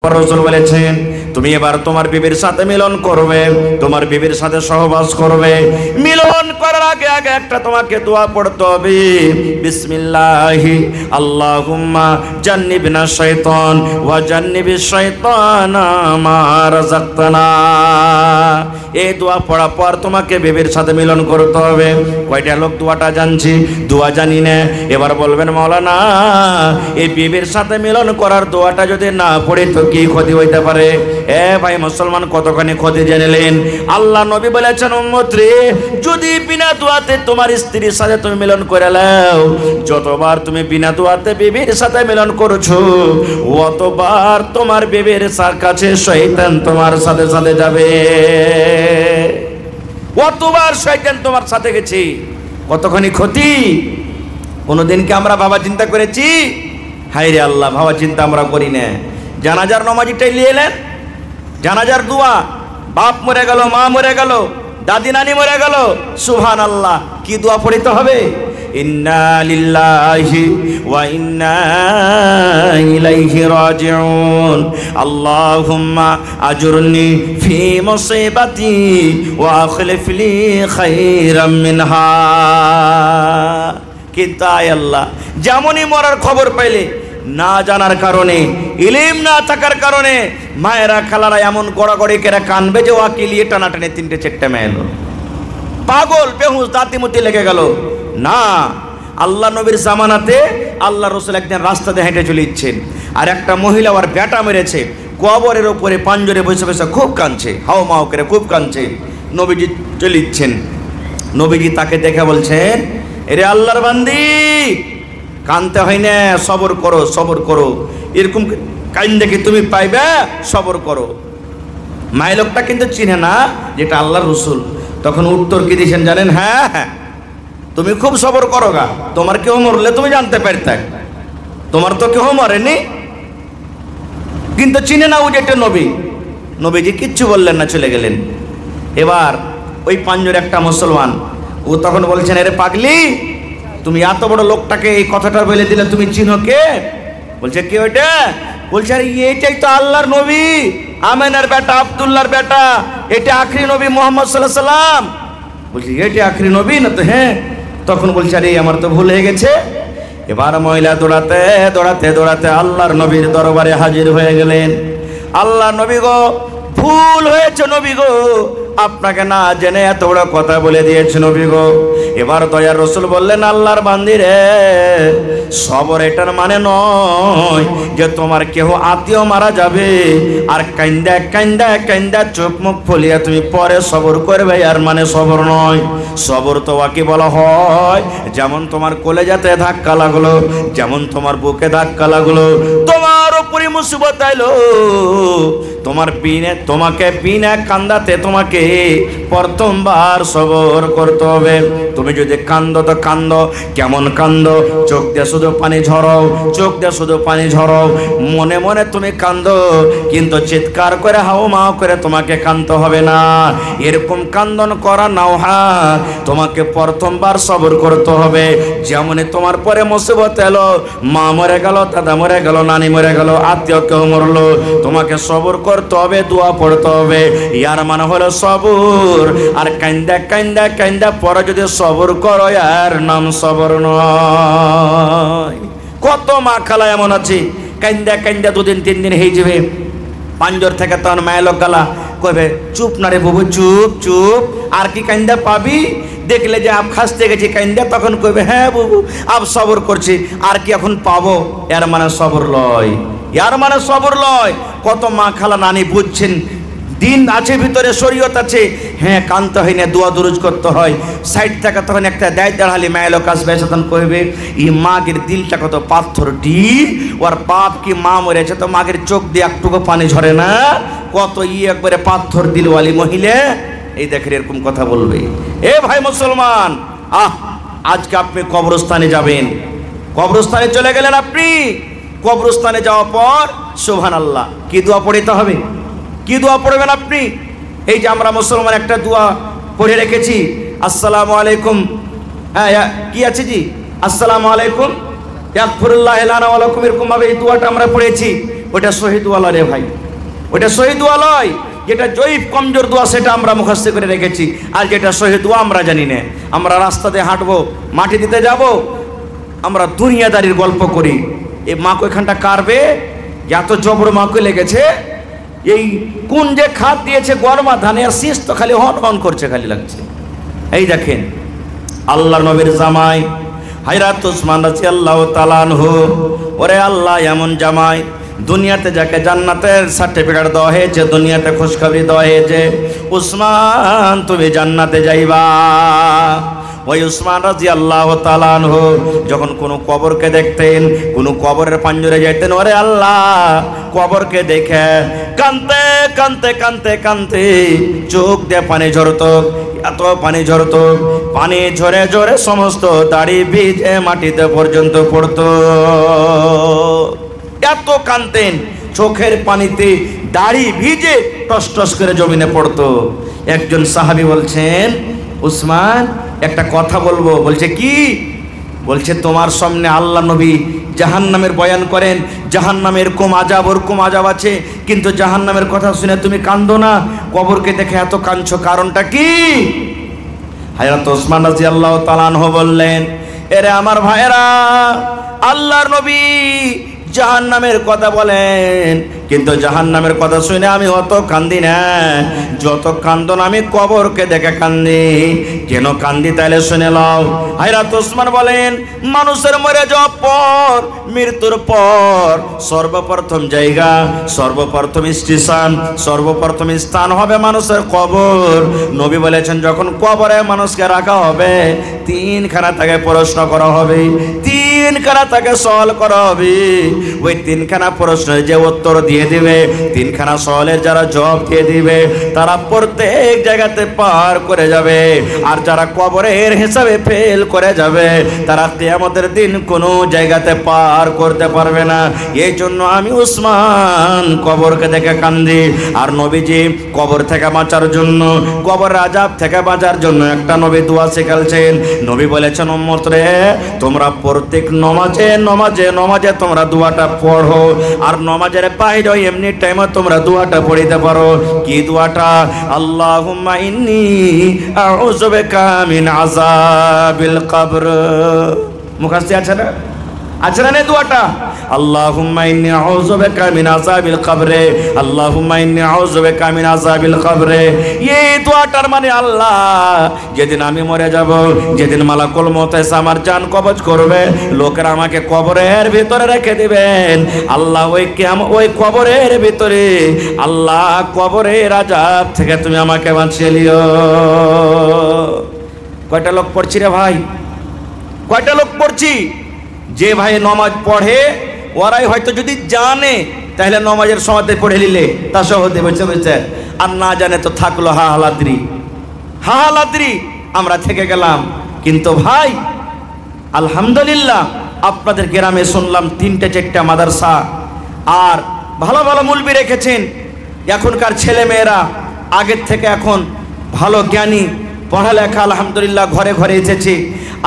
রাসূল বলেছেন তুমি এবার তোমার বিবির সাথে মিলন করবে, তোমার বিবির সাথে সহবাস করবে। মিলন করার আগে আগে একটা তোমাকে দোয়া পড়তে হবে, বিসমিল্লাহি আল্লাহুম্মা জান্নিবনা শাইতান ওয়া জান্নিবিশ শাইতানা মা রাযাকতানা। এই দোয়া পড়ার পর তোমাকে বিবির সাথে মিলন করতে হবে। কয়টা লোক দোয়াটা জানছি, দোয়া জানি না। এবার বলবেন মাওলানা এই বিবির সাথে মিলন করার দোয়াটা যদি না পড়ে তো কি ক্ষতি হইতে পারে? এ ভাই মুসলমান, কতখানি ক্ষতি জেনেলেন? আল্লাহ নবী বলেছেন উম্মত রে, যদি বিনা দোয়াতে তোমার স্ত্রীর সাথে তুমি মিলন করে নাও, যতবার তুমি বিনা দোয়াতে বিবির সাথে মিলন করছো অতবার তোমার বিবির কাছে শয়তান তোমার সাথে সাথে যাবে। অতবার শয়তান তোমার সাথে গেছে, কতখানি ক্ষতি। কোনদিন কি আমরা বাবা চিন্তা করেছি? হায় রে আল্লাহ, বাবা চিন্তা আমরা করি না। জানাজার নামাজটাই নিয়ে এলেন, জানাজার দোয়া, বাপ মরে গেল, মা মরে গেল, দাদি নানি মরে গেল, সুবহানাল্লাহ, কি দোয়া পড়তে হবে? ইন্না লিল্লাহি ওয়া ইন্না ইলাইহি রাজিউন আল্লাহুম্মা আজুরনি ফি মুসিবাতি ওয়া আখলিফ লি খায়রাম মিনহা। কিন্তু আয় আল্লাহ, যেমনই মরার খবর পাইলে না জানার কারণে, ইলম না থাকার কারণে মায়েরা খালারা এমন গড়াগড়ি কেরা কানবে যে ওয়াকিলিয়ে টানাটানি তিনটে চারটে মেয়ে এলো, পাগল বেহুশ দাঁতিমতি লেগে গেল। না, আল্লাহ নবীর জামানাতে আল্লাহ রসুল একদিন রাস্তা দিয়ে হেঁটে চলে ইচ্ছেন, আর একটা মহিলা ওর ব্যাটা মেরেছে, কবরের ওপরে পাঞ্জরে বসে বসে খুব কাঁদছে, হাও মাও করে খুব কাঁদছে। নবীজি চলে ইচ্ছেন, নবীজি তাকে দেখে বলছেন, এরে আল্লাহর বান্দি, কানতে হয় না, সবর করো, সবর করো, এরকম কাইন দেখে তুমি পাইবে, সবর করো। মাই লোকটা কিন্তু চিনে না যেটা আল্লাহর রসুল। তখন উত্তর কি দিয়েছেন জানেন? হ্যাঁ হ্যাঁ, তুমি খুব সবর করো গা, তোমার কেউ মরলে তুমি জানতে পারতে, তোমার তো কেউ মরেনি, কিন্তু চিনে না ও যেটা নবী। নবীজি কিচ্ছু বললেন না, চলে গেলেন। এবার ওই পাঞ্জরে একটা মুসলমান, ও তখন বলছেন, আরে পাগলি, তুমি এত বড় লোকটাকে এই কথাটা বলে দিলে, তুমি চিনো কে? বলছে কে ওইটা? বলছে আরে এইটাই তো আল্লাহর নবী, আমেনার বেটা, আব্দুল্লাহর বেটা, এটা আখরি নবী মুহাম্মদ সাল্লাল্লাহু আলাইহি সাল্লাম। বলছি এটা আখরি নবী না তো? হ্যাঁ। তখন বলছে আরে আমার তো ভুল হয়ে গেছে। এবার মহিলা দৌড়াতে দৌড়াতে দৌড়াতে আল্লাহর নবীর দরবারে হাজির হয়ে গেলেন। আল্লাহ নবী গো, ভুল হয়েছে নবী গো, আপনাকে না জেনে এত বড় কথা বলে দিয়েছে নবী গো। এবার দয়ার রসুল বললেন, আল্লাহর বান্দি রে, সবর এটার মানে নয় যে তোমার কেহ আত্মীয় মারা যাবে আর কান্দা কান্দা কান্দা চোখ মুখ ফুলিয়ে তুমি পরে সবর করবে, আর মানে সবর নয়। সবর তো ওকে বলা হয় যেমন তোমার কলেজাতে ধাক্কা লাগলো, যেমন তোমার বুকে ধাক্কা লাগলো, তোমার উপরে মুসিবত আইলো, তোমাকে বিনা কান্দাতে তোমাকে প্রথমবার সবর করতে হবে। তুমি যদি কান্দো তো কান্দো, কেমন কান্দো? চোখ দিয়ে শুধু পানি ঝরাও, চোখ দিয়ে শুধু পানি ঝরাও, মনে মনে তুমি কান্দো, কিন্তু চিৎকার করে হাও মাও করে তোমাকে কান্দতে হবে না। এরকম কান্দন করা নাও, হ্যাঁ, তোমাকে প্রথমবার সবর করতে হবে। যেমনই তোমার পরে মুসিবত এলো, মা মরে গেল, দাদা মরে গেল, নানি মরে গেল, আত্মীয় কেউ মরলো, তোমাকে সবর করতে হবে, দোয়া পড়তে হবে। ইয়ার মানে হলো সবর। আর কান্দা কান্দা কান্দা পরে যদি সবর করো, আর নাম সবর নয়। কত মা খালা এমন আছে, কান্দা কান্দা দুদিন তিন দিন হয়ে যাবে, পাঞ্জর থেকে তখন মায়ের লোক গালা কবে, চুপ না রে বাবু, চুপ চুপ, আর কি কান্দা পাবি? দেখলে যে আপ খাসতে গেছি কান্দা, তখন কবে হ্যাঁ বাবু আপ সবর করছি, আর কি এখন পাবো? এর মানে সবর লয়, ইয়ার মানে সবর লয়। কত মা খালা নানি বুঝছেন, দিন আছে ভিতরে, শরীয়ত আছে, হ্যাঁ, কানতে হয় না, দোয়া দুরুজ করতে হয়। সাইড থেকে তখন একটা দায় দাঁড়ালি মায়ের লোক আসবে, তখন কইবে ই মাগের দিলটা কত পাথর ডিল, ওর বাপ কি মা মরেছে তো মাগের চোখ দিয়ে একটুকু পানি ঝরে না, কত একবারে পাথর দিলওয়ালি মহিলা। এই দেখেন এরকম কথা বলবে। এ ভাই মুসলমান, আজকে আপনি কবরস্থানে যাবেন, কবরস্থানে চলে গেলেন আপনি, কবরস্থানে যাওয়ার পর সুবহানাল্লাহ, কি দোয়া পড়তে হবে? কি দোয়া পড়বেন আপনি? এই যে আমরা মুসলমান একটা দোয়া পড়ে রেখেছি, আসসালামু আলাইকুম, হ্যাঁ কি আছে জি, আসসালামু আলাইকুম ইয়াগফিরুল্লাহু লানা ওয়া লাকুম, এরকম ভাবে এই দোয়াটা আমরা পড়েছি। ওটা শহীদওয়ালা রে ভাই, ওটা শহীদওয়ালাই। যেটা জয়ীফ কমজোর দোয়া সেটা আমরা মুখস্থ করে রেখেছি, আর যেটা শহীদ দোয়া আমরা জানি না। আমরা রাস্তাতে হাঁটবো, মাটি দিতে যাব, আমরা দুনিয়াদারির গল্প করি। এই মাকে এখানটা কারবে, এত জবর মাকে লেগেছে, এই কোন যে খাদ দিয়েছে গরমা ধানে, আর শীষ তো খালি হন হন করছে, খালি লাগছে। এই দেখেন আল্লাহ নবীর জামাই হযরত উসমান রাদিয়াল্লাহু তাআলা আনহু, ওরে আল্লাহ এমন জামাই, দুনিয়াতে যাকে জান্নাতের সার্টিফিকেট দেওয়া হয়েছে, দুনিয়াতে খুশখবরি দেওয়া হয়েছে, উসমান তুমি জান্নাতে যাইবা। ওই উসমান রাদিয়াল্লাহু তাআলা আনহু যখন কোনো কবরকে দেখতেন, কোনো কবরের পাঞ্জরে যেতেন, ওরে আল্লাহ কবরকে দেখে কানতে কানতে কানতে কানতে চোখ দিয়ে পানি ঝরতো, এত পানি ঝরতো, পানি ঝরে ঝরে সমস্ত দাড়ি ভিজে মাটিতে পর্যন্ত পড়তো। এত কানতেন, চোখের পানিতে দাড়ি ভিজে টস টস করে জমিনে পড়তো। একজন সাহাবী বলছেন, উসমান একটা কথা বলবো। বলছে কি? বলছে তোমার সামনে আল্লাহ নবী জাহান্নামের বয়ান করেন, জাহান্নামের এরকম আযাব ওরকম আযাব আছে, কিন্তু জাহান্নামের কথা শুনে তুমি কান্দো না, কবরকে দেখে এত কাঁদছো, কারণটা কি? হযরত উসমান রাদিয়াল্লাহু তাআলা আনহু বললেন, এরে আমার ভাইরা, আল্লাহর নবী জাহান্নামের কথা বলেন, কিন্তু জাহান্নামের কথা শুনে আমি অত কান্দি না, যত কান্দন আমি কবরকে দেখে কান্দি। কেন কান্দি তাইলে শুনে লও। হযরত উসমান বলেন, মানুষের মরে যাওয়ার পর, মৃত্যুর পর সর্বপ্রথম জায়গা, সর্বপ্রথম স্টেশন, সর্বপ্রথম স্থান হবে মানুষের কবর। নবী বলেছেন, যখন কবরে মানুষকে রাখা হবে, তিনখানা তাকে প্রশ্ন করা হবে, তিনখানা তাকে সওয়াল করা হবে। ওই তিনখানা প্রশ্নের যে উত্তর দিয়ে দিবে, তিনখানা সওয়ালের যারা জবাব দিয়ে দিবে, তারা প্রত্যেক জায়গাতে পার করে যাবে। আর যারা কবরের হিসাবে ফেল করে যাবে, তারা কিয়ামতের দিন কোনো জায়গাতে পার করতে পারবে না। এই জন্য আমি উসমান কবরকে দেখে কান্দি। আর নবীজি কবর থেকে বাঁচার জন্য, কবর আযাব থেকে বাঁচার জন্য একটা নবী দোয়া শিখালছেন। নবী বলেছেন, উম্মত রে, তোমরা প্রত্যেক নমাজে নমাজে নমাজে তোমরা দোয়াটা পড়ো, আর নমাজের বাইরে এমনি টাইমে তোমরা দোয়াটা পড়িতে পারো। কি দোয়াটা? আল্লাহুম্মা ইন্নী আউযু বিকা মিন আযাবিল কবর। মুখস্থ আছে না? আছে না দোয়াটা? আল্লাহুম্মা ইন্নী আউযু বিকা মিন আযাবিল কবরে, আল্লাহুম্মা ইন্নী আউযু বিকা মিন আযাবিল কবরে। এই দোয়াটার মানে, আল্লাহ যেদিন আমি মরে যাব, যেদিন মালাকুল মউত এসে আমার জান কবজ করবে, লোকেরা আমাকে কবরের ভিতরে রেখে দিবেন, আল্লাহ ওই কবরের ভিতরে, আল্লাহ কবরের আযাব থেকে তুমি আমাকে বাঁচিয়ে লিও। কয়টা লোক পড়ছি রে ভাই? কয়টা লোক পড়ছি? যে ভাই নমাজ পড়ে, ওরাই হয়তো যদি জানে তাহলে নমাজের সময়তে পড়ে নিলে তা সহজে বসে বসে, আর না জানে তো থাকলো হাহালাদ্রি, হাহালাদ্রি, আমরা থেকে গেলাম। কিন্তু ভাই আলহামদুলিল্লাহ, আপনাদের গ্রামে শুনলাম 3-4টা মাদ্রাসা, আর ভালো ভালো মুলবি রেখেছেন। এখনকার ছেলে মেয়েরা আগের থেকে এখন ভালো জ্ঞানী, পড়ালেখা আলহামদুলিল্লাহ ঘরে ঘরে এসেছে।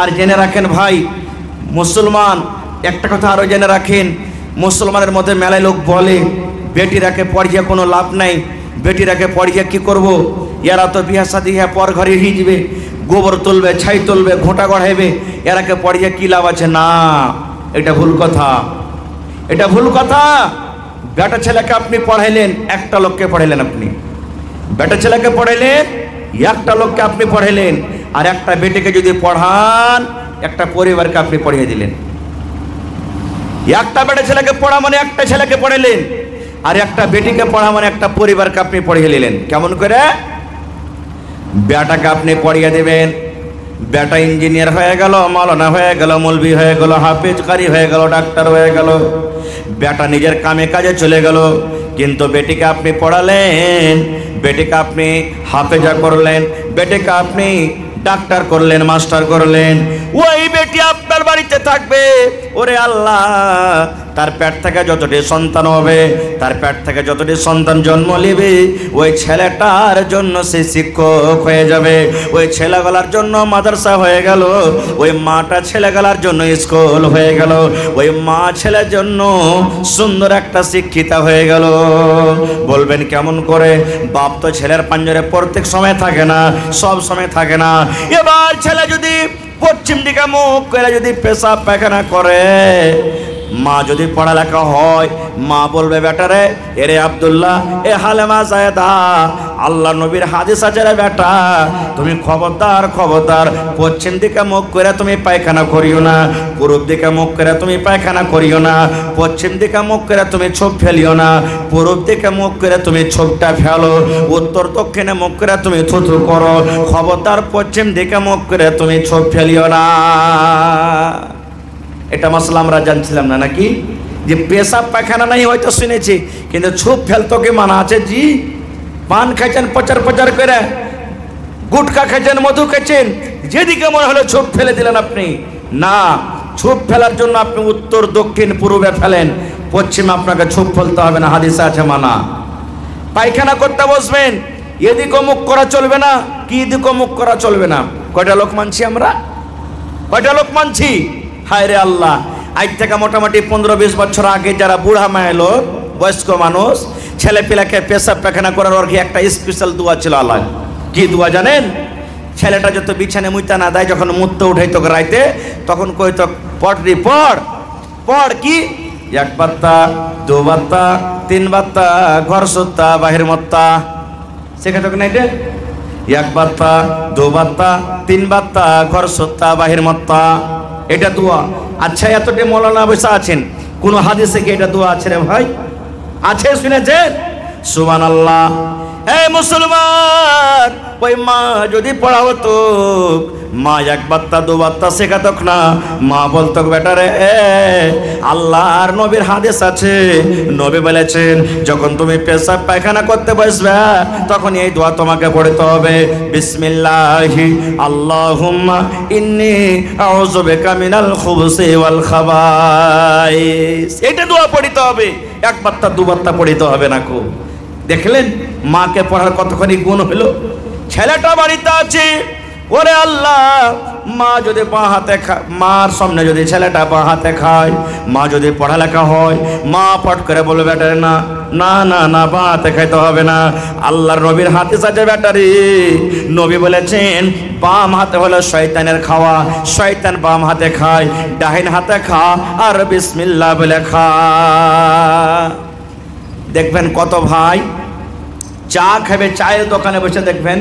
আর জেনে রাখেন ভাই, মুসলমান একটা কথা আরও জেনে রাখেন, মুসলমানের মধ্যে মেলায় লোক বলে বেটিরাকে পড়িয়ে কোনো লাভ নাই, বেটিরাকে পড়িয়ে কি করব, এরা তো বিয়া শাদী পর ঘরে হিজবে, গোবর তুলবে, ছাই তুলবে, ঘোঁটা গড়াইবে, এরাকে পড়িয়ে কি লাভ আছে? না, এটা ভুল কথা, এটা ভুল কথা। বেটা ছেলেকে আপনি পড়াইলেন, একটা লোককে পড়াইলেন, আপনি বেটা ছেলেকে পড়াইলেন, একটা লোককে আপনি পড়াইলেন, আর একটা বেটিকে যদি পড়ান, একটা পরিবারকে আপনি পড়িয়ে দিলেন। একটা বেটা ছেলেকে পড়া মানে একটা ছেলেকে পড়াইলেন, আর একটা বেটিকে পড়া মানে একটা পরিবারকে আপনি পড়িয়ে নিলেন। কেমন করে? বেটাকে আপনি পড়িয়ে দেবেন, বেটা ইঞ্জিনিয়ার হয়ে গেল, মাওলানা হয়ে গেল, মৌলভি হয়ে গেল, হাফেজ কারি হয়ে গেল, ডাক্তার হয়ে গেল, বেটা নিজের কামে কাজে চলে গেল। কিন্তু বেটিকে আপনি পড়ালেন, বেটিকে আপনি হাফেজা করলেন, বেটিকে আপনি ডাক্তার করলেন, মাস্টার করলেন, ওই বেটি আপনার বাড়িতে থাকবে। ওরে আল্লাহ, তার পেট থেকে যতটি সন্তান হবে, তার পেট থেকে যতটি সন্তান জন্ম নেবে, ওই ছেলেটার জন্য সে শিক্ষক হয়ে যাবে, ওই ছেলেগুলার জন্য মাদ্রাসা হয়ে গেল, ওই মাটা ছেলেগুলার জন্য স্কুল হয়ে গেল, ওই মা ছেলের জন্য সুন্দর একটা শিক্ষিতা হয়ে গেল। বলবেন কেমন করে? বাপ তো ছেলের পাঞ্জরে প্রত্যেক সময় থাকে না, সব সময় থাকে না। এবার ছেলে যদি পশ্চিম দিকে মুখ করে যদি পেশাব পায়খানা করে, মা যদি পড়ালেখা হয়, মা বলবে বেটারে, এরে আব্দুল্লাহ, এ হালেমা জায়েদা, আল্লাহ নবীর হাদিস আছে রে বেটা, তুমি খবরদার খবরদার পশ্চিম দিকে মুখ করে তুমি পায়খানা করিও না, পূর্ব দিকে মুখ করে তুমি পায়খানা করিও না, পশ্চিম দিকে মুখ করে তুমি ছোপ ফেলিও না, পূর্ব দিকে মুখ করে তুমি ছোপটা ফেলো, উত্তর দক্ষিণে মুখ করে তুমি থুথু করো, খবরদার পশ্চিম দিকে মুখ করে তুমি ছোপ ফেলিও না। এটা মশলা আমরা জানছিলাম না নাকি? যে পেশাব পায়খানা নাই হয়তো শুনেছি, কিন্তু ছোপ ফেলতো কি মানা আছে? জি। পান খাইছেন প্রচার প্রচার করে, গুটকা খাইছেন, মধু খাইছেন, যেদিকে মনে হলো ছোপ ফেলে দিলেন আপনি। না, ছোপ ফেলার জন্য আপনি উত্তর দক্ষিণ পূর্বে ফেলেন, পশ্চিমে আপনাকে ছোপ ফেলতে হবে না, হাদিসে আছে মানা। পায়খানা করতে বসবেন, এদিকে মুখ করা চলবে না, কি এদিকে মুখ করা চলবে না। কয়টা লোক মানছি আমরা? কয়টা লোক মানছি? হায় রে আল্লাহ, আজ থেকে মোটামুটি 15-20 বছর আগে যারা বুড়া মায়ের লোক, বয়স্ক মানুষ, ছেলে পিলাকে পেশাব পায়খানা করার আর কি একটা স্পেশাল দোয়া ছিল আল্লাহ। কি দোয়া জানেন? ছেলেটা যত বিছানে মুইতা না দেয়, যখন মুততে উঠাইতো রাইতে, তখন কইতো পড়রি পড় পড়, কি 1 বাত্তা 2 বাত্তা 3 বাত্তা ঘর সত্তা বাহির মত্তা, শেখাতো না এটা? 1 বাত্তা 2 বাত্তা 3 বাত্তা ঘর সত্তা বাহির মত্তা, এটা দোয়া। আচ্ছা, এতটি মৌলানা বসে আছেন, কোন হাদিসে কি এটা দোয়া আছে রে ভাই? আছে, শুনেছেন? সুবহানাল্লাহ। এই মুসলমান, ওই মা যদি পড়া হতো, মা 1 বাত্তা 2 বাত্তা শেখাতো না, মা বলতো বেটারে, আল্লাহর নবীর হাদিস আছে, নবী বলেছেন যখন তুমি পেশাব পায়খানা করতে বসবে, তখন এই দোয়া তোমাকে পড়তে হবে, বিসমিল্লাহি আল্লাহুম্মা ইন্নী আউযু বিকা মিনাল খুবুসি ওয়াল খাবাইস। এটা দোয়া পড়তে হবে, 1 বাত্তা 2 বাত্তা পড়তে হবে না। কো দেখলেন মাকে পড়ার কতখানি গুণ হলো? ছেলেটা বাড়িতে আছে, ওরে আল্লাহ, মা যদি বাঁ হাতে মার সামনে যদি ছেলেটা বাঁ হাতে খায়, মা যদি পড়ালেখা হয়, মা পট করে বলবে বেটারে না না না না, বাঁ হাতে খাইতে হবে না, আল্লাহর নবীর হাতে সাজে বেটারি, নবী বলেছেন বাম হাতে হলো শয়তানের খাওয়া, শয়তান বাম হাতে খায়, ডাহিন হাতে খা আর বিসমিল্লাহ বলে খা। দেখবেন কত ভাই চা খাবে, চায়ের দোকানে বসে দেখবেন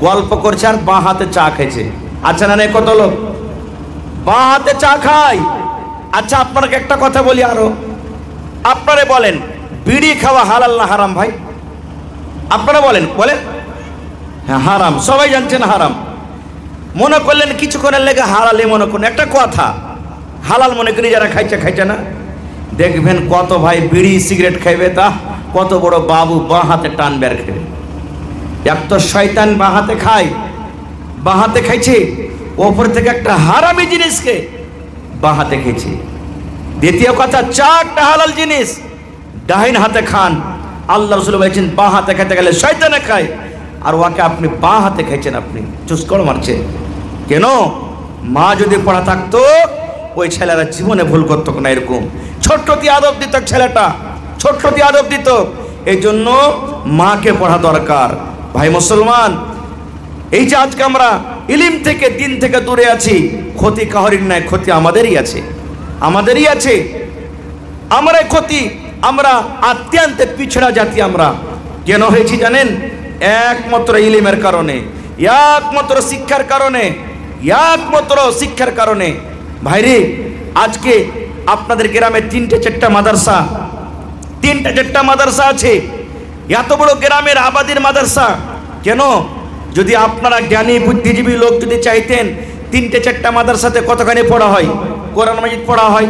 গল্প করছে আর বাঁ হাতে চা খেয়েছে। আচ্ছা না, নেই কত লোক বাঁ হাতে চা খায়। আচ্ছা, আপনাকে একটা কথা বলি আরো, আপনারা বলেন বিড়ি খাওয়া হালাল না হারাম? ভাই আপনারা বলেন, বলেন। হ্যাঁ হারাম, সবাই জানছেন হারাম। মনে করলেন কিছুক্ষণের লেগে হালালে মনে করুন, একটা কথা, হালাল মনে করি যারা খাইছে খাইছে না। দেখবেন কত ভাই বিড়ি সিগারেট খাইবে, তা কত বড় বাবু বাঁ হাতে টান বের খেবে। এক তো শয়তান বাঁ হাতে খায়, বাঁ হাতে খাইছে, ওপর থেকে একটা হারামি জিনিসকে বাঁ হাতে খেয়েছে। দ্বিতীয় কথা, চা একটা হালাল জিনিস, ডাহিন হাতে খান। আল্লাহ রাসূল বলেছেন বাঁ হাতে খেতে গেলে শয়তানে খায়, আর ওকে আপনি বাঁ হাতে খাইছেন, আপনি চুস করে মারছেন কেন? মা যদি পড়া থাকতো, ওই ছেলেরা জীবনে ভুল করতো না। এরকম ছোট্ট দিয়ে আদব দিত ছেলেটা, ছোট্ট দিয়ে আদব দিত। এই জন্য মাকে পড়া দরকার। ভাই মুসলমান, এই যে আজকে আমরা ইলিম থেকে দিন থেকে দূরে আছি, ক্ষতি কাহরির নাই, ক্ষতি আমাদেরই আছে, আমাদেরই আছে। আমরাই ক্ষতি, আমরা আত্মান্তে পিছড়া জাতি। আমরা কেন হয়েছি জানেন? একমাত্র ইলিমের কারণে, একমাত্র শিক্ষার কারণে, একমাত্র শিক্ষার কারণে। ভাইরে, আজকে আপনাদের গ্রামে 3-4টা মাদ্রাসা, 3-4টা মাদ্রাসা আছে। এত বড় গ্রামের আবাদির মাদ্রাসা কেন? যদি আপনারা জ্ঞানী বুদ্ধিজীবী লোক যদি চাইতেন, 3-4টা মাদ্রাসাতে কতখানি পড়া হয়? কোরআন মাজিদ পড়া হয়,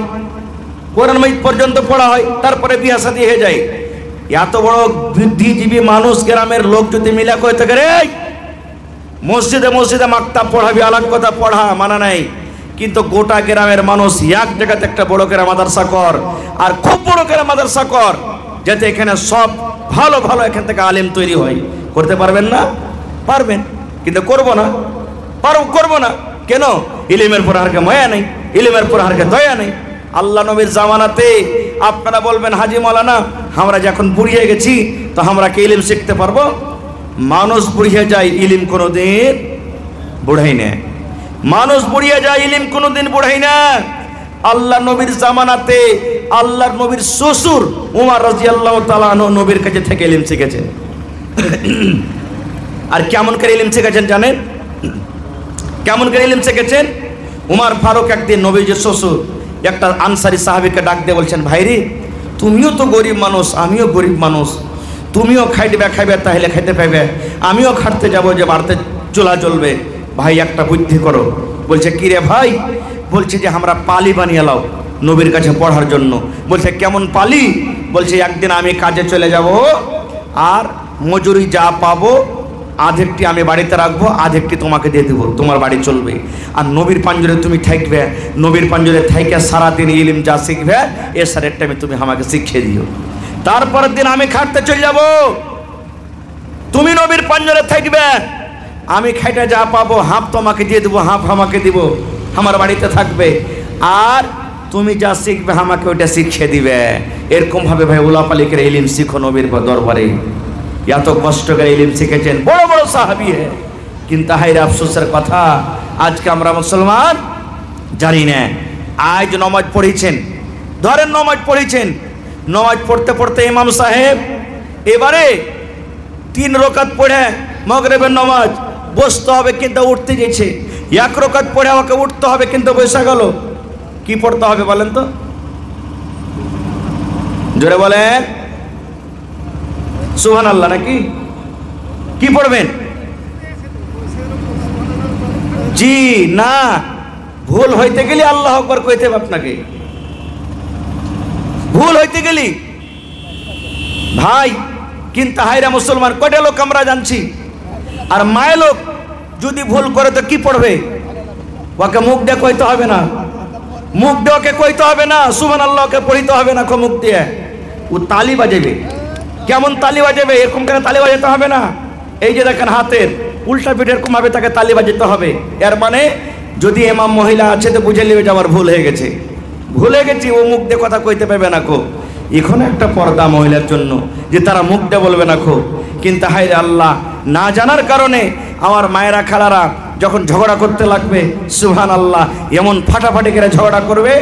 কোরআন মাজিদ পর্যন্ত পড়া হয়, তারপরে বিয়া শাদী হয়ে যায়। এত বড় বুদ্ধিজীবী মানুষ গ্রামের লোক যদি মিলা কইতে পারে, মসজিদে মসজিদে মাকতাব পড়াবি, আলাগ কথা, পড়া মানা নাই, কিন্তু গোটা গ্রামের মানুষ এক জায়গাতে একটা বড় করে মাদ্রাসা কর, আর খুব বড় করে মাদ্রাসা কর, যাতে এখানে সব ভালো ভালো এখান থেকে আলেম তৈরি হয়। করতে পারবেন না? পারবেন, কিন্তু করবো না, করবো না কেন? ইলিমের পর হারকে মায়া নেই, ইলিমের পর হারকে দয়া নেই। আল্লাহ নবীর জামানাতে আপনারা বলবেন হাজি মৌলানা আমরা যখন বুড়িয়ে গেছি তো আমরা কি ইলিম শিখতে পারবো? মানুষ বুড়িয়ে যায়, ইলিম কোনোদিন বুড়াই না। মানুষ বুড়িয়ে যায়, ইলিম কোনোদিন বুড়াই না। আল্লাহ নবীর জামানাতে আল্লাহর নবীর শ্বশুর উমর রাদিয়াল্লাহু তাআলা আনহু নবীর কাছে থেকে ইলিম শিখেছেন। আর কেমন করে ইলিম শিখেছেন জানেন? কেমন করে ইলিম শিখেছেন? উমর ফারুক একদিন নবীজির শ্বশুর একটা আনসারী সাহাবীকে ডাক দিয়ে বলছেন, ভাইরে তুমিও তো গরিব মানুষ, আমিও গরিব মানুষ, তুমিও খাইবে তাহলে খাইতে পাইবে, আমিও খাটতে যাবো যে বাড়িতে চুলা জ্বলবে, ভাই একটা বুদ্ধি করো। বলছে কি রে ভাই? বলছে যে আমরা পালি বানিয়ে লাও নবীর কাছে পড়ার জন্য। বলছে কেমন পালি? বলছে একদিন আমি কাজে চলে যাব, আর মজুরি যা পাবো আধেকটি আমি বাড়িতে রাখবো, আধেকটি তোমাকে দিয়ে দেবো, তোমার বাড়ি চলবে। আর নবীর পাঞ্জরে তুমি থাকবে, নবীর পাঞ্জরে থাইকে সারাদিন ইলিম যা শিখবে এ সারের টাইমে তুমি আমাকে শিখিয়ে দিও। তারপরের দিন আমি খাটতে চলে যাব, তুমি নবীর পাঞ্জরে থাকবে, আমি খাইটা যা পাবো হাফ তোমাকে দিয়ে দেবো, হাফ আমাকে দিব, আমার বাড়িতে থাকবে, আর তুমি যা শিখবে আমাকে ওইটা শিখিয়ে দিবে। এরকম ভাবে ভাই উলাপালিকের ইলিম শিখো নবীর দরবারে। এত কষ্ট করে ইলিম শিখেছেন বড় বড় সাহাবী, কিন্তু হায়রে আফসোসের কথা আজকে আমরা মুসলমান জানি না। আজ নামাজ পড়েছেন, ধরেন নামাজ পড়েছেন, নামাজ পড়তে পড়তে ইমাম সাহেব এবারে 3 রাকাত পড়ে মাগরিবের নামাজ বসতে হবে, কিন্তু উঠতে গেছে, 1 রাকাত পড়ে আমাকে উঠতে হবে, কিন্তু বসে গেল। কি পড়তে হবে বলেন তো? জোরে বলেন সুবহানাল্লাহ। নাকি কি পড়বেন? জি না, ভুল হইতে গেলে আল্লাহু আকবার কইতে হবে আপনাকে, ভুল হইতে গেলি ভাই। কিন্তু হায়রা মুসলমান কয়টা লোক আমরা জানছি, আর মায় লোক যদি ভুল করে তো কি পড়বে? ওকে মুখ দিয়ে কইতে হবে না, মুখ দিয়ে ওকে কইতে হবে না সুবহানাল্লাহ, ওকে পড়িতে হবে না মুখ দিয়ে, ও তালি বাজাবে। কেমন তালি বাজাবে? এরকম করে তালি বাজাতে হবে না। এই যে দেখেন হাতের উল্টা পিঠ এরকম ভাবে তাকে তালি বাজাতে হবে। এর মানে যদি ইমাম মহিলা আছে তো বুঝে নেবে যে আমার ভুল হয়ে গেছে, ভুলে গেছি, ও মুখ দিয়ে কথা কইতে পারবে না কো। এখন একটা পর্দা মহিলার জন্য যে তারা মুখ দিয়ে বলবে না কো। কিন্তু হায়রে আল্লাহ, না জানার কারণে আমার মায়েরা খালারা যখন ঝগড়া করতে লাগবে সুবহানাল্লাহ, এমন ফাটাফাটি করে ঝগড়া করবে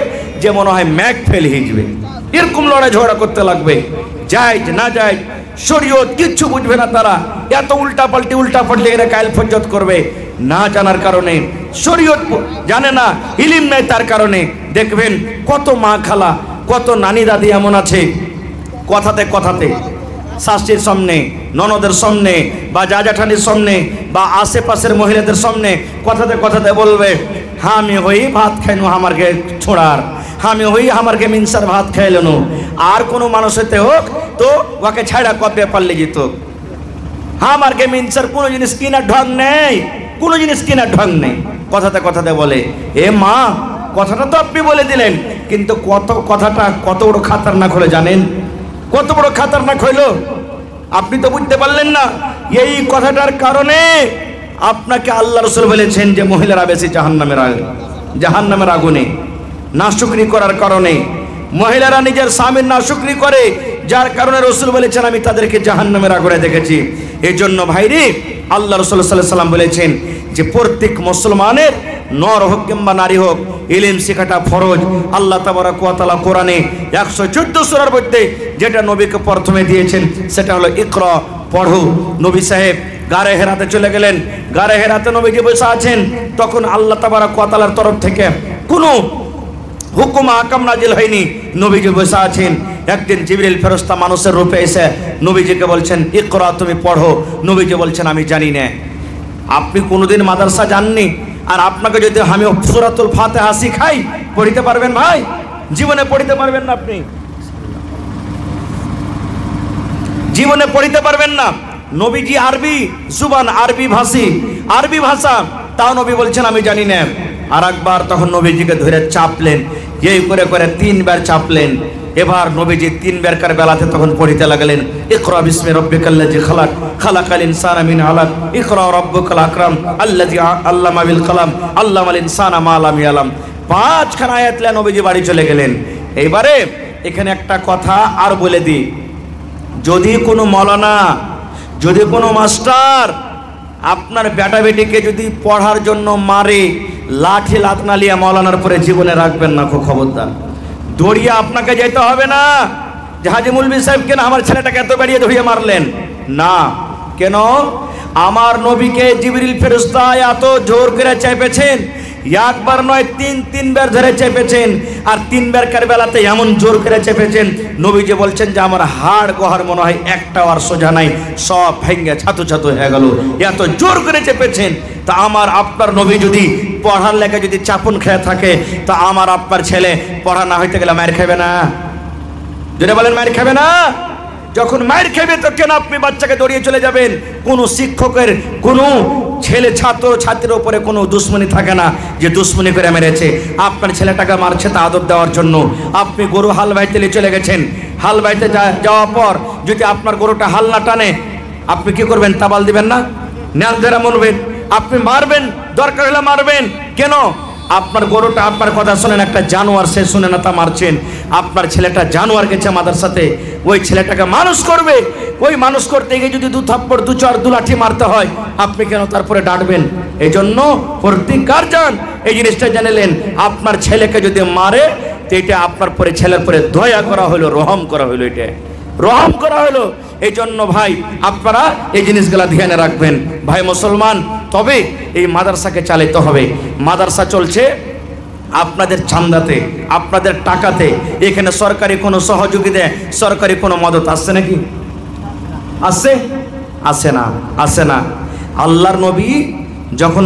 যে মনে হয় ম্যাগ ফেল হয়ে যাবে, এরকম লড়াই ঝগড়া করতে লাগবে। যায় না যায় শরীয়ত কিচ্ছু বুঝবে না তারা, এত উল্টা পাল্টি এরা কায়েল ফজ্জত করবে না জানার কারণে, শরীয়ত জানে না, ইলিম নাই তার কারণে। দেখবেন কত মা খালা, কত নানি দাদি এমন আছে কথাতে কথাতে শাশুড়ির সামনে, ননদের সামনে, বা জাঠানির সামনে, বা আশেপাশের মহিলাদের সামনে কথাতে কথাতে বলবে, হ্যাঁ আমি হই ভাত খাইনু আমারকে ছোড়ার, আমি হই আমারকে মিনসার ভাত খাইলেন। আর কোনো মানুষেতে হোক তো ওকে ছাড়া কবে পারলে যেত, আমারকে মিনসার কোনো জিনিস কিনার ঢং নেই, কোনো জিনিস কিনার ঢং নেই। কথাতে কথাতে বলে, এ মা কথাটা তো আপনি বলে দিলেন, কিন্তু কথাটা কত বড় খাতারনাক হলো জানেন? কত বড় খাতারনাক হইল আপনি তো বুঝতে পারলেন না। এই কথাটার কারণে আপনাকে আল্লাহ রাসূল বলেছেন যে মহিলারা বেশি জাহান্নামের আগুনে। নাশুকরি করার কারণে মহিলারা নিজের স্বামীর নাশুকরি করে, যার কারণে রাসূল বলেছেন আমি তাদেরকে জাহান্নামের আগুনে দেখেছি। এই জন্য ভাইরে আল্লাহ রাসূল সাল্লাল্লাহু আলাইহি ওয়াসাল্লাম বলেছেন যে প্রত্যেক মুসলমানের নর হোক কিংবা নারী হোক ইলম শেখাটা ফরজ। আল্লাহ তাবারাক ওয়া তাআলা কোরআনে 114 সূরার মধ্যে যেটা নবীকে প্রথমে দিয়েছেন সেটা হলো ইকরা, পড়ো। নবী সাহেব গারে হেরাতে চলে গেলেন, গারে হেরাতে নবীজি বসে আছেন, তখন আল্লাহ তাবারাক ওয়া তাআলার তরফ থেকে কোনো হুকুম আহকাম নাজিল হয়নি, নবীজি বসে আছেন। একদিন জিবরিল ফেরেশতা মানুষের রূপে এসে নবীজিকে বলছেন ইকরা, তুমি পড়ো। নবীজি বলছেন আমি জানি না। আপনি কোনোদিন মাদ্রাসা যাননি, আর আপনাকে যদি আমি সূরাতুল ফাতিহা শিখাই পড়িতে পারবেন ভাই? জীবনে পড়িতে পারবেন না, আপনি জীবনে পড়িতে পারবেন না। নবীজি আরবি জুবান, আরবি ভাষী, আরবি ভাষা, তাও নবী বলছেন আমি জানি না। আর একবার তখন নবীজিকে ধরে চাপলেন, এই করে করে 3 বার চাপলেন। এবার নবীজি 3 বারকার বেলাতে তখন পড়িতে লাগলেন, ইকরা বিসমি রাব্বিকাল্লাযী খালাক, খালাকাল ইনসানা মিন আলাক, ইকরা রাব্বুকাল আকরাম আল্লাযী আল্লামা বিল কলম, আল্লামাল ইনসানা মা লাম ইয়ালাম। 5খানা আয়াত নিয়ে নবীজি বাড়ি চলে গেলেন। এইবারে এখানে একটা কথা আর বলে দিই, যদি কোনো মৌলানা, যদি কোনো মাস্টার আপনার বেটা বেটিকে যদি পড়ার জন্য মারে, লাঠি লাতনা লিয়া মৌলানার পরে জীবনে রাখবেন না, খুব খবরদার। দৌড়িয়ে আপনাকে যেতে হবে না যে হাজি মুলবি সাহেব কেন আমার ছেলেটাকে এত বেরিয়ে ধরিয়ে মারলেন, না। কেন? আমার নবীকে জিবরিল ফেরেশতা এত জোর করে চেপেছেন, একবার নয় 3 বার ধরে চেপেছেন। আর 3 বারকার বেলাতে এমন জোর করে চেপেছেন, নবীজি বলছেন যে আমার হাড় গহর মনে হয় একটাও আর সোজা নাই, সব ভেঙে ছাতু ছাতু হয়ে গেল, এত জোর করে চেপেছেন। তা আমার আপনার নবী যদি পড়ার লেগে যদি চাপন খেয়ে থাকে, তা আমার আপনার ছেলে পড়া না হইতে গেলে মায়ের খাবে না? যদি বলেন মায়ের খাবে না? যখন মায়ের খাবে তো কেন আপনি বাচ্চাকে দৌড়িয়ে চলে যাবেন? কোনো শিক্ষকের কোনো ছেলে ছাত্র ছাত্রীর উপরে কোনো দুশ্মনী থাকে না যে দুশ্মনী করে মেরেছে। আপনার ছেলেটাকে মারছে তা আদব দেওয়ার জন্য। আপনি গরু হাল বাইতে নিয়ে চলে গেছেন, হাল বাইতে যাওয়ার পর যদি আপনার গরুটা হাল না টানে, আপনি কি করবেন? তাবাল দিবেন না? ন্যাল ধরে মরবেন? আপনি মারবেন, দরকার হলে মারবেন। কেন? আপনার গরুটা আপনার কথা শোনেন, একটা জানোয়ার, সে শুনে না তা মারছেন। আপনার ছেলেটা জানোয়ার গেছে মাদ্রাসাতে, ওই ছেলেটাকে মানুষ করবে, ওই মানুষ করতে গিয়ে যদি 2 থাপ্পড় 2 চড় 2 লাঠি মারতে হয়, আপনি কেন তারপরে ডাঁটবেন? এই জন্য প্রত্যেক গার্জিয়ান এই জিনিসটা জানেলেন, আপনার ছেলেকে যদি মারে তো এটা আপনার পরে ছেলের পরে দয়া করা হলো, রহম করা হলো, এটা রহম করা হলো। এই জন্য ভাই আপনারা এই জিনিসগুলা ধ্যানে রাখবেন ভাই মুসলমান। তবে এই মাদ্রাসাকে চালাতে হবে। মাদ্রাসা চলছে আপনাদের চান্দাতে, আপনাদের টাকাতে। এখানে সরকারি কোনো সহযোগিতা, সরকারি কোনো মদত আসছে নাকি? আসছে? আসে না, আসে না। আল্লাহর নবী যখন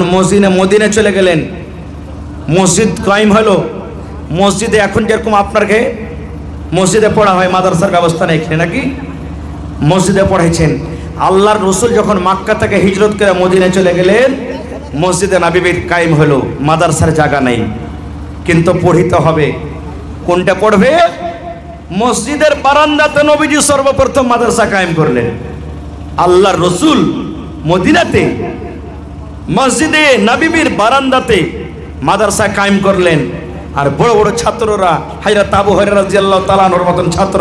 মদিনে চলে গেলেন, মসজিদ কায়েম হলো। মসজিদে এখন যেরকম আপনাকে মসজিদে পড়া হয়, মাদ্রাসার ব্যবস্থা নেই এখানে নাকি? মসজিদে পড়াইছেন। আল্লাহর রসুল যখন মক্কা থেকে হিজরত করে মদিনে চলে গেলেন, মসজিদে নববী কায়েম হলো, মাদ্রাসার জায়গা নেই, কিন্তু পড়িতে হবে। কোনটা পড়বে? মসজিদের বারান্দাতে নবীজি সর্বপ্রথম মাদ্রাসা কায়েম করলেন। আল্লাহর রসুল মদিনাতে মসজিদে নববীর বারান্দাতে মাদ্রাসা কায়েম করলেন। আর বড় বড় ছাত্ররা, হযরত আবু হুরায়রা রাদিয়াল্লাহু তাআলা আনহুর মতন ছাত্র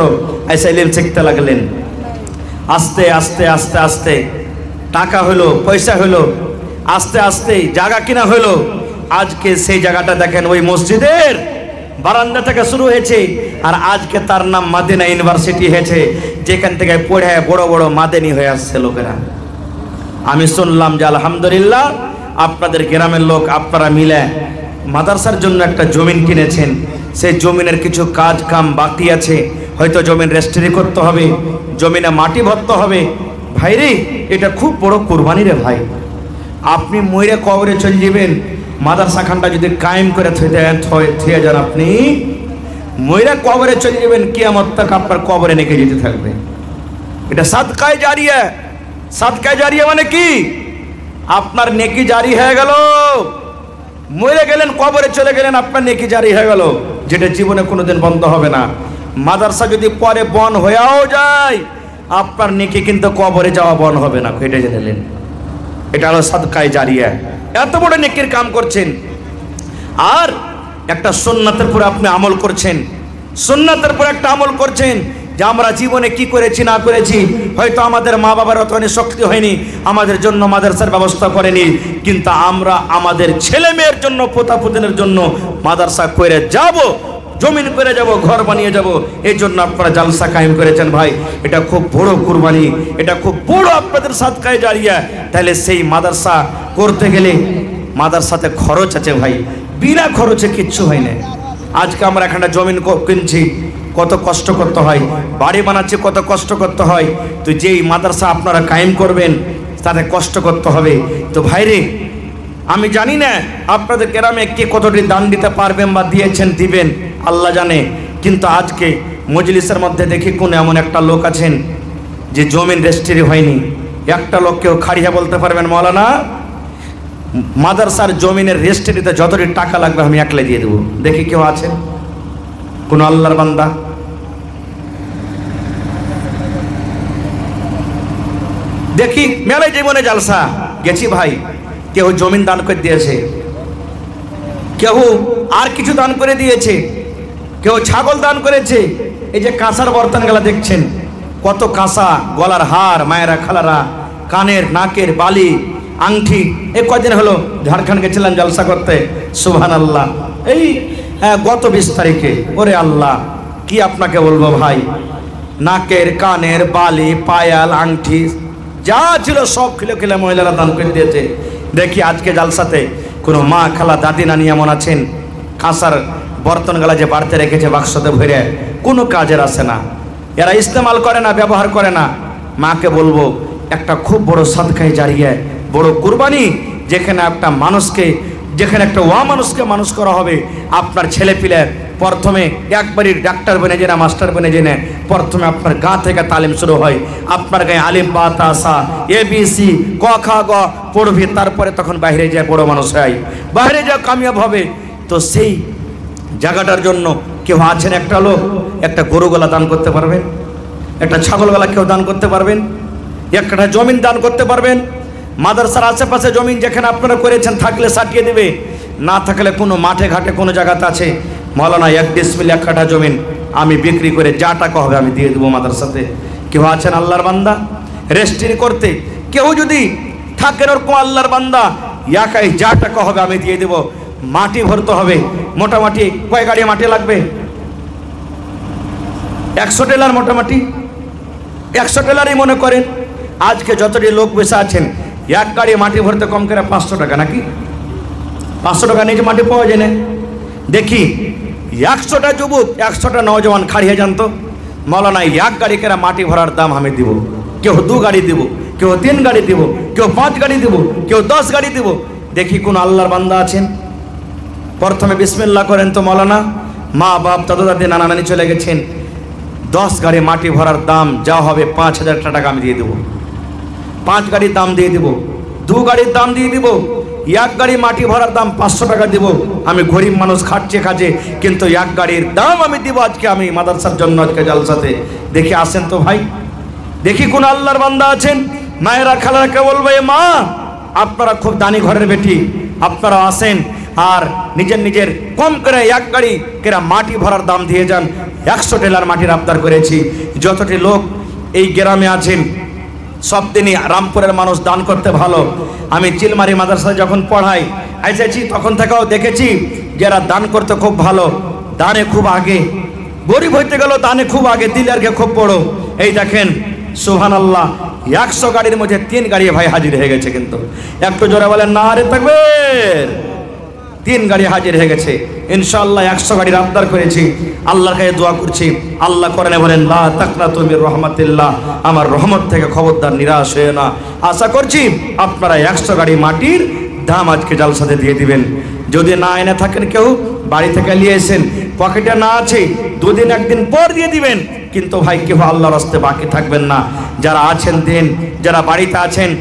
এসে ইলম শিখতে লাগলেন। আস্তে আস্তে আস্তে আস্তে টাকা হলো, পয়সা হলো, আস্তে আস্তে জায়গা কিনা হলো। আজকে সেই জায়গাটা দেখেন ওই মসজিদের বারান্দা থেকে শুরু হয়েছে, আর আজকে তার নাম মাদিনা ইউনিভার্সিটি হয়েছে, যেখান থেকে পড়ে বড় বড় মাদানী হয়ে আসছে লোকেরা। আমি শুনলাম যে আলহামদুলিল্লাহ আপনাদের গ্রামের লোক আপনারা মিলে মাদ্রাসার জন্য একটা জমিন কিনেছেন। সেই জমিনের কিছু কাজ কাম বাকি আছে, হয়তো জমিন রেজিস্ট্রি করতে হবে, জমিনে মাটি ভরতে হবে। ভাইরে, এটা খুব বড় কুরবানি রে ভাই। আপনি মইরে কবরে চলে যাবেন, মাদ্রাসা খানটা যদি কায়েম করে থুয়ে যান, আপনি মইরে কবরে চলে যাবেন, কিয়ামত তক আপনার কবরে নেকে যেতে থাকবে। এটা সাদকায়ে জারিয়া। সাদকায়ে জারিয়া মানে কি? আপনার নেকি জারি হয়ে গেল। মরে গেলেন, কবরে চলে গেলেন, আপনার নেকি জারি হয়ে গেল, যেটা জীবনে কোনোদিন বন্ধ হবে না। মাদ্রাসা যদি পরে বন হয়েও যায়, আপনার নেকি কিন্তু কবরে যাওয়া বন হবে না, এটা জেনেলেন। এটা হলো সাদকায়ে জারিয়া। এত বড় নেকির কাম করছেন, আর একটা সুন্নাতের উপর আপনি আমল করছেন। সুন্নাতের উপর একটা আমল করছেন যে আমরা জীবনে কি করেছি না করেছি, হয়তো আমাদের মা বাবার অতখানি শক্তি হয়নি, আমাদের জন্য মাদ্রাসার ব্যবস্থা করেনি, কিন্তু আমরা আমাদের ছেলে মেয়ের জন্য, পোতা পুতনের জন্য মাদ্রাসা করে যাব, জমিন করে যাব, ঘর বানিয়ে যাব। এই জন্য আপনারা জালসা কায়েম করেছেন ভাই। এটা খুব বড় কুরবানি, এটা খুব বড় আপনাদের সাদকায়ে জারিয়া। তাহলে সেই মাদ্রাসা করতে গেলে মাদ্রাসাতে খরচ আছে ভাই, বিনা খরচে কিচ্ছু হয় না। আজকে আমরা এখানে জমিন কিনছি, কত কষ্ট করতে হয়, বাড়ি বানাচ্ছি, কত কষ্ট করতে হয়। তো যেই মাদ্রাসা আপনারা কায়েম করবেন তাতে কষ্ট করতে হবে। তো ভাইরে, আমি জানি না আপনাদের গ্রামে কে কতটি দান দিতে পারবেন বা দিয়েছেন, দিবেন, আল্লাহ জানে। কিন্তু আজকে মজলিসের মধ্যে দেখি কোন এমন একটা লোক আছেন যে জমিন রেজিস্ট্রি হয়নি, একটা লোক কেউ খাড়িয়া বলতে পারবেন মৌলানা মাদ্রাসার জমিনের রেজিস্ট্রিতে যতটি টাকা লাগবে আমি একলাই দিয়ে দেবো? দেখি কেউ আছেন কোন আল্লাহর বান্দা? দেখি মেলায় জীবনে জালসা গেছি ভাই, কেউ জমিন দান করে দিয়েছে, কেউ আর কিছু দান করে দিয়েছে, কেউ ছাগল দান করেছে। এই যে কাঁসার বর্তন গুলা দেখছেন, কত কাঁসা, গলার হার, মায়েরা খালারা, কানের নাকের বালি, আংটি। এই কদিন হলো ঝাড়খণ্ড গেছিলাম জলসা করতে, সুবহানাল্লাহ। এই গত 20 তারিখে। ওরে আল্লাহ, কি আপনাকে বলবো ভাই, নাকের কানের বালি, পায়াল, আংটি যা ছিল সব খিলে খিলে মহিলারা দান করে দিয়েছে। দেখি আজকে জালসাতে কোনো মা খালা দাদি নানি এমন আছেন, কাঁসার বর্তন গালা যে বাড়তে রেখেছে বাক্সতে ভরে, কোনো কাজের আসে না, এরা ইস্তেমাল করে না, ব্যবহার করে না। মাকে বলবো একটা খুব বড় সাদকায়ে জারিয়া, বড় কুরবানি, যেখানে একটা মানুষকে, যেখানে একটা মানুষকে মানুষ করা হবে। আপনার ছেলে পিলে প্রথমে একবারই ডাক্তার বনে যে না, মাস্টার বনে যে না, প্রথমে আপনার গা থেকে তালিম শুরু হয়। আপনার গায়ে আলিফ বা তা সা ABC ক খ গ পড়বি, তারপরে তখন বাইরে যায় বড় মানুষ হয়, বাইরে যা কামিয়াব হবে। তো সেই জায়গাটার জন্য কেউ আছেন একটা লোক, একটা গরু গলা দান করতে পারবেন, একটা ছাগল গলা কেউ দান করতে পারবেন, একটা জমিন দান করতে পারবেন? মাদ্রাসার আশেপাশে জমিন যেখানে আপনারা করেছেন থাকলে সাটিয়ে দেবে, না থাকলে কোনো মাঠে ঘাটে কোনো জায়গাতে আছে, মৌলানা 1 ডিসমিল 1 কাঠা জমিন আমি বিক্রি করে যা টাকা হবে আমি দিয়ে দেবো মাদ্রাসাতে। কেউ আছেন আল্লাহর বান্দা রেজিস্ট্রি করতে? কেউ যদি থাকেন ওরকম আল্লাহর বান্দা, একাই যা টাকা হবে আমি দিয়ে দেবো। মাটি ভরতে হবে, মোটামুটি কয় গাড়ি মাটি লাগবে? 100 টেলার, মোটামুটি 100 টেলারই মনে করেন। আজকে যতটি লোক বসে আছেন, এক গাড়ি মাটি ভরতে কম করে 500 টাকা, নাকি 500 টাকা নিচে মাটি পাওয়া যায় না? দেখি 100টা যুবক, 100টা নওজওয়ান খাড়িয়ে জানতো মৌলানা 1 গাড়ি করে মাটি ভরার দাম আমি দিব। কেউ 2 গাড়ি দিব, কেউ 3 গাড়ি দিব, কেউ 5 গাড়ি দিব, কেউ 10 গাড়ি দিব। দেখি কোন আল্লাহর বান্দা আছেন? প্রথমে বিসমিল্লাহ করেন তো মৌলানা। মা বাপ দাদা দাদি নানা নানি চলে গেছেন, 10 গাড়ি মাটি ভরার দাম যা হবে 5000 টাকা আমি দিয়ে দেবো। 5 গাড়ির দাম দিয়ে দিব, 2 গাড়ির দাম দিয়ে দিব, 1 গাড়ি মাটি ভরার দাম 500 টাকা দিব। আমি গরিব মানুষ, খাচ্ছে খাচ্ছে, কিন্তু 1 গাড়ির দাম আমি দিব আজকে আমি মাদ্রাসার জন্য, আজকে জালসাতে। দেখি আসেন তো ভাই, দেখি কোন আল্লাহর বান্দা আছেন? মায়েরা খালারাকে বলবে, মা আপনারা খুব দানি ঘরের বেটি, আপনারা আসেন আর নিজের নিজের কম করে 1 গাড়ি কেরা মাটি ভরার দাম দিয়ে যান। 100 টেলার মাটির আবদার করেছি। যতটি লোক এই গ্রামে আছেন সব দিনই রামপুরের মানুষ দান করতে ভালো। আমি চিলমারি মাদ্রাসায় যখন পড়াই এসেছি তখন থেকেও দেখেছি যারা দান করতে খুব ভালো, দানে খুব আগে, গরিব হইতে গেল দানে খুব আগে, দিলেরকে খুব বড়। এই দেখেন সুবহানাল্লাহ, 100 গাড়ির মধ্যে 3 গাড়ি ভাই হাজির হয়ে গেছে। কিন্তু একটু জোরে বলেন নারে তাকবীর। 3 গাড়ি হাজির হয়ে গেছে ইনশাআল্লাহ। 100 গাড়ির আবদার করেছি, আল্লাহর কাছে দোয়া করছি। আল্লাহ করেন বলেন লা তাকনাতু মির রাহমাতিল্লাহ, আমার রহমত থেকে খবরদার নিরাশ হয়ে না। আশা করছি আপনারা 100 গাড়ি মাটির দাম আজকে জালসাতে দিয়ে দিবেন। যদি না এনে থাকেন, কেউ বাড়ি থেকে নিয়ে এসেন, পকেটে না আছে 2 দিন 1 দিন পর দিয়ে দিবেন, কিন্তু ভাই কেউ আল্লাহর রাস্তে বাকি থাকবেন না। যারা আছেন দেন, যারা বাড়িতে আছেন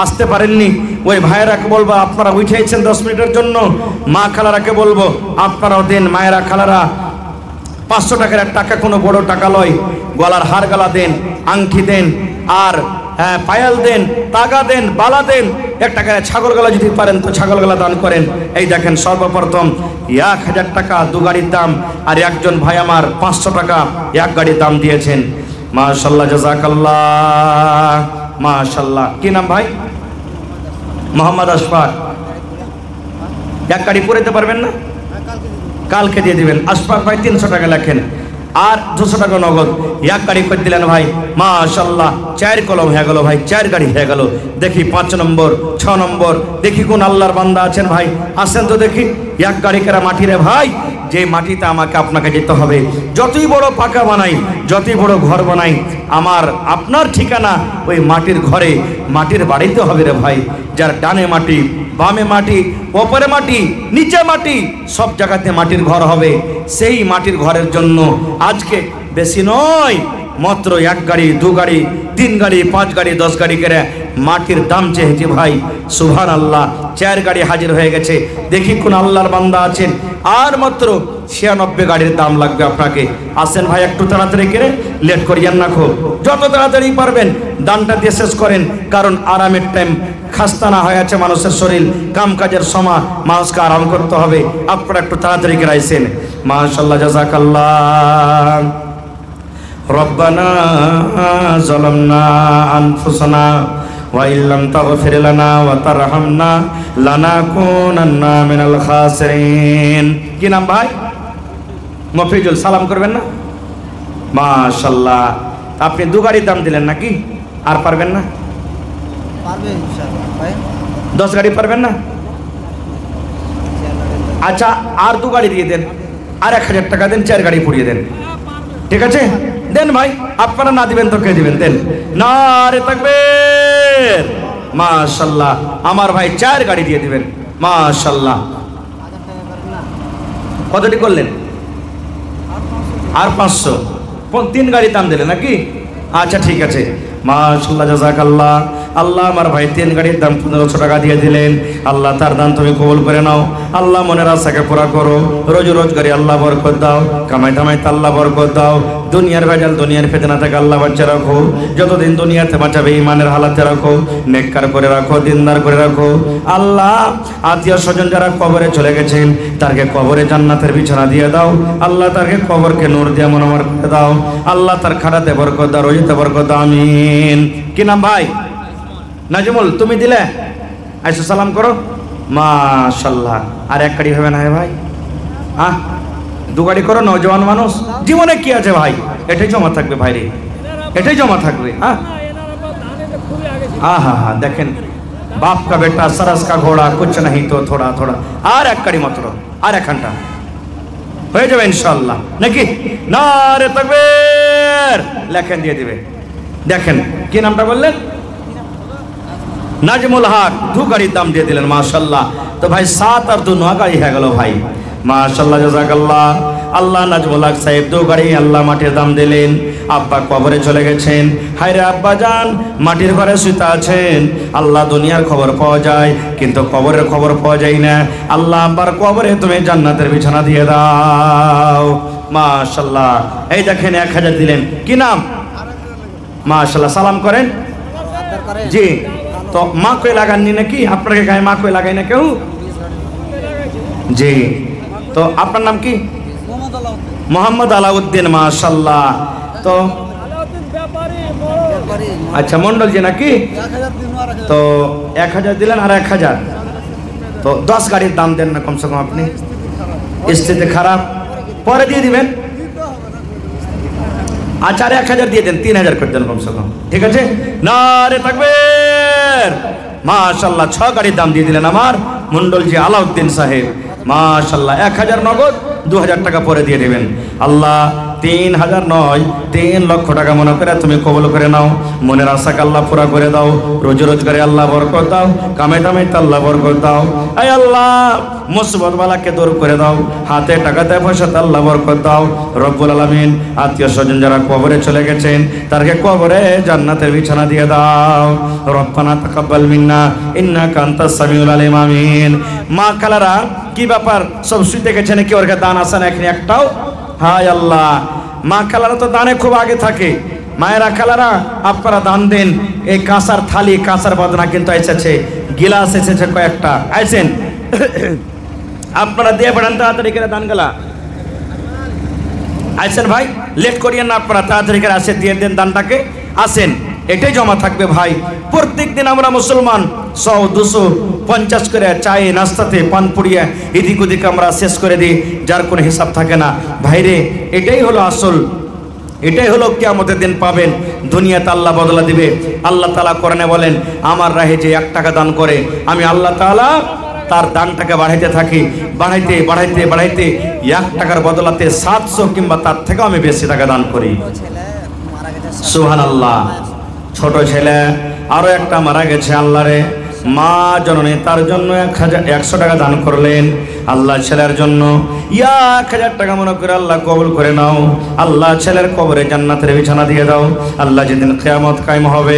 আসতে পারেননি ওই ভাইয়েরাকে বলবো আপনারা উঠেছেন 10 মিনিটের জন্য, মা খালারাকে বলবো আপনারাও দেন। মায়েরা খালারা 500 টাকার টাকা কোনো বড় টাকা লয়, গলার হার গলা দেন, আংটি দেন, আর পায়াল দেন, তাগা দেন, বালা দেন। 1 টাকায় ছাগল গলা যদি পারেন তো ছাগল গলা দান করেন। এই দেখেন সর্বপ্রথম 1000 টাকা 2 গাড়ির দাম, আর একজন ভাই আমার 500 টাকা 1 গাড়ির দাম দিয়েছেন। মাশাআল্লাহ, জাযাকাল্লাহ, মাশাআল্লাহ। কি নাম ভাই? মোহাম্মদ আশফাক। 1 গাড়ি পড়তে পারবেন না? কালকে দিয়ে দিবেন। আশফাক ভাই 300 টাকা লেখেন, আর 200 টাকা নগদ। 1 গাড়ি করে দিলেন ভাই, মাশাআল্লাহ। 4 কলম হয়ে গেল ভাই, 4 গাড়ি হয়ে গেল। দেখি 5 নম্বর 6 নম্বর, দেখি কোন আল্লাহর বান্দা আছেন ভাই, আসেন তো দেখি। 1 গাড়ি কেরা মাটি রে ভাই, যে মাটিতে আমাকে আপনাকে যেতে হবে, যতই বড় পাকা বানাই, যতই বড় ঘর বানাই, আমার আপনার ঠিকানা ওই মাটির ঘরে, মাটির বাড়িতে হবে রে ভাই। যার ডানে মাটি, বামে মাটি, ওপরে মাটি, নিচে মাটি, সব জায়গাতে মাটির ঘর হবে। সেই মাটির ঘরের জন্য আজকে বেশি নয় মাত্র 1 গাড়ি 2 গাড়ি 3 গাড়ি 5 গাড়ি 10 গাড়ি করে মাটির দাম চেয়েছি ভাই। সুবহানাল্লাহ, 4 গাড়ি হাজির হয়ে গেছে। দেখি কোন আল্লাহর বান্দা আছেন, আর মাত্র 96 গাড়ির দাম লাগবে আপনাকে। আসেন ভাই, একটু তাড়াতাড়ি করে, লেট করিয়েন না, খুব যত তাড়াতাড়ি পারবেন দানটা দিয়ে শেষ করেন, কারণ আরামের টাইম, খাস্তা না হয়ে আছে মানুষের শরীর, কাম কাজের সময়, মানুষকে আরাম করতে হবে। আপনারা একটু তাড়াতাড়ি করে আইসেন। মাশাআল্লাহ, জাযাকাল্লাহ। রব্বানা যালামনা আনফুসানা ওয়া ইল্লাম তাগফির লানা ওয়া তারহামনা লানাকুনান্না মিনাল খাসিরিন। কি নাম ভাই? মফিজুল। সালাম করবেন না? মাশাআল্লাহ। আপনি 2 গাড়ির দাম দিলেন নাকি? আর পারবেন না? পারবেন ইনশাআল্লাহ ভাই। 10 গাড়ি পারবেন না? আচ্ছা, আর 2 গাড়ি দিয়ে দেন, আর 1000 টাকা দেন, 4 গাড়ি পুড়িয়ে দেন। ঠিক আছে, দেন ভাই। আপনারা না দিবেন তো কে দিবেন? দেন। নারে তাকবীর। মাশাআল্লাহ, আমার ভাই 4 গাড়ি দিয়ে দিবেন। মাশাআল্লাহ। কতটি করলেন? আর 500। 3 গাড়ি দাম দিলেন নাকি? আচ্ছা ঠিক আছে, মাশাআল্লাহ, জাযাকাল্লাহ। আল্লাহ আমার ভাই 3 গাড়ির দাম 1500 টাকা দিয়ে দিলেন। আল্লাহ তার দান তুমি কবুল করে নাও। আল্লাহ মনের আশাকে পুরা করো। রোজ রোজগারি আল্লাহ বরকত দাও, কামাই ধামাইতে আল্লাহ বরকত দাও। দুনিয়ার ভেজাল, দুনিয়ার ফিতনা থেকে আল্লাহ বাঁচিয়ে রাখো। যতদিন দুনিয়াতে বাঁচাবে ইমানের হালাতে রাখো, নেককার করে রাখো, দিনদার করে রাখো। আল্লাহ আত্মীয় স্বজন যারা কবরে চলে গেছেন, তারকে কবরে জান্নাতের বিছানা দিয়ে দাও। আল্লাহ তারকে কবরকে নূর দিয়ে মনোমর করে দাও। আল্লাহ তার খাটাতে বরকত দাও, রোজিতে বরকত দাও। আমিন। কি নাম ভাই? নাজমুল। তুমি দিলে? আইসো, সালাম করো। মাশাআল্লাহ। আর 1 গাড়ি হবে না ভাই? 2 গাড়ি করো, নওজওয়ান মানুষ। জীবনে কি আছে ভাই? এটাই জমা থাকবে ভাই রে, এটাই জমা থাকবে। হা, দেখেন, বাপ কা বেটা सरस का घोड़ा कुछ नहीं तो थोड़ा थोड़ा। আর 1 গাড়ি মাত্র, আর 1 ঘন্টা হয়ে যাবে ইনশাআল্লাহ নাকি? নারে তাকবীর। লেখেন, দিয়ে দিবে। দেখেন, কি নামটা বললেন? নাজমুল হক। 2 গাড়ির দাম দিয়ে দিলেন। মাশাআল্লাহ। তো ভাই 7 আর 2 9 গাড়ি হয়ে গেল ভাই। মাশাআল্লাহ, জাযাকাল্লাহ। আল্লাহ নাজমুল হক সাহেব 2 গাড়ি আল্লাহ মাটির দাম দিলেন। আব্বা কবরে চলে গেছেন। হায়রে আব্বা জান মাটির ঘরে শুতে আছেন। আল্লাহ দুনিয়ার খবর পাওয়া যায়, কিন্তু কবরের খবর পাওয়া যায় না। আল্লাহ আব্বার কবরে তুমি জান্নাতের বিছানা দিয়ে দাও। মাশাআল্লাহ। এই দেখেন 1000 দিলেন। কি নাম? মাশাআল্লাহ। সালাম করেন। জি। তো মা কই লাগাননি নাকি? আপনাকে গায়ে মা কই লাগাই না কেউ? জি। তো আপনার নাম কি? মোহাম্মদ আলাউদ্দিন। মাশাআল্লাহ। তো আচ্ছা, মন্ডল জি নাকি? তো 1000 দিলেন, আর 1000। তো 10 গাড়ির দাম দেন না কমসে কম আপনি। স্থিতি খারাপ, পরে দিয়ে দিবেন। আচ্ছা, আর 1000 দিয়ে দেন, 3000 করে দেন কমসে কম। ঠিক আছে, নারে তাকবীর। মাশাআল্লাহ। 6 গাড়ির দাম দিয়ে দিলেন আমার মন্ডল জি আলাউদ্দিন সাহেব। মাশাআল্লাহ। 1000 নগদ, 2000 টাকা পরে দিয়ে দেবেন। আল্লাহ 3000 নয়, 3 লক্ষ টাকা মনে করে তুমি কবুল করে নাও। মনের আশাকে আল্লাহ পুরা করে দাও। রোজি রোজগারে আল্লাহ বরকত দাও, কামে দামাইতে আল্লাহ বরকত দাও। আয় আল্লাহ মুসিবত বালাকে দূর করে দাও। হাতে টাকাতে পয়সাতে আল্লাহ বরকত দাও রব্বুল আলামিন। আত্মীয় স্বজন যারা কবরে চলে গেছেন, তারকে কবরে জান্নাতের বিছানা দিয়ে দাও। রব্বানা তাকাব্বাল মিন্না ইন্নাকা আনতাস সামিউল আলিম। আমিন। মা খালারা কি ব্যাপার? সব শুইতে গেছে নাকি? ওর দান আসে না এখানে একটাও? হায় আল্লাহ, মা খালারা তো দানে খুব আগে থাকে। মায়েরা খালারা আপনারা দান দেন। এই কাঁসার থালি, কাঁসার বদনা কিন্তু এসেছে, গিলাস এসেছে কয়েকটা, আইছেন আপনারা দিয়ে পড়েন তাড়াতাড়ি করে দান গেলা। আইছেন ভাই, লেট করিয়েন না, আপনারা তাড়াতাড়ি করে আসে দিয়ে দেন দানটাকে। আসেন, এটাই জমা থাকবে ভাই। প্রত্যেক দিন আমরা মুসলমান 100 250 করে চায়ে নাস্তাতে পান পুড়িয়ে এদিক ওদিক আমরা শেষ করে দিই, যার কোনো হিসাব থাকে না। ভাইরে, এটাই হলো আসল, এটাই হলো কিয়ামতের দিন পাবেন। দুনিয়াতে আল্লাহ বদলা দিবে। আল্লাহ তাআলা কোরআনে বলেন, আমার রাহে যে 1 টাকা দান করে, আমি আল্লাহ তাআলা তার দানটাকে বাড়াইতে থাকি। বাড়াইতে বাড়াইতে বাড়াইতে 1 টাকার বদলাতে 700 কিংবা তার থেকেও আমি বেশি টাকা দান করি। সুবহানাল্লাহ। ছোট ছেলে আরো একটা মারা গেছে। আল্লাহ রে, মা জননী তার জন্য 100 টাকা দান করলেন, আল্লাহ ছেলের জন্য 1000 টাকা মনে করে আল্লাহ কবুল করে নাও। আল্লাহ ছেলের কবরে জান্নাতের বিছানা দিয়ে দাও। আল্লাহ যেদিন কিয়ামত কায়েম হবে